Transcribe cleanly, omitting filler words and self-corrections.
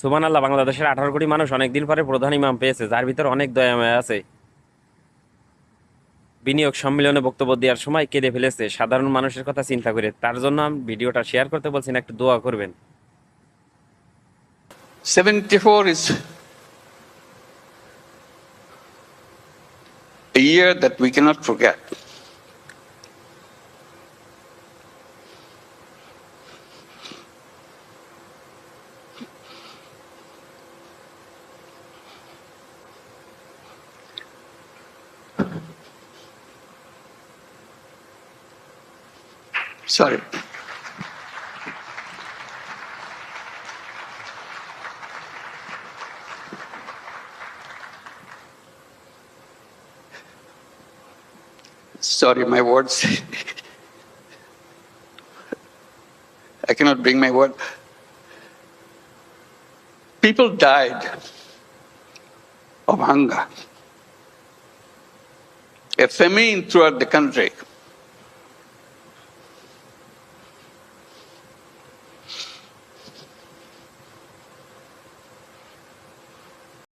সুবহানাল্লাহ, বাংলাদেশের 18 কোটি মানুষ অনেকদিন পরে প্রধান ইমাম পেয়েছে, যার ভিতর অনেক দয়াময় আছে। বিনিয়োগ সম্মেলনে বক্তব্য দেওয়ার সময় কেঁদে ফেলেছে সাধারণ মানুষের কথা চিন্তা করে। তার জন্য আমি ভিডিওটা শেয়ার করতে বলছি, না একটু দোয়া করবেন। 74 is a year that we cannot forget. Sorry. Sorry, my words. I cannot bring my word. People died of hunger. A famine throughout the country.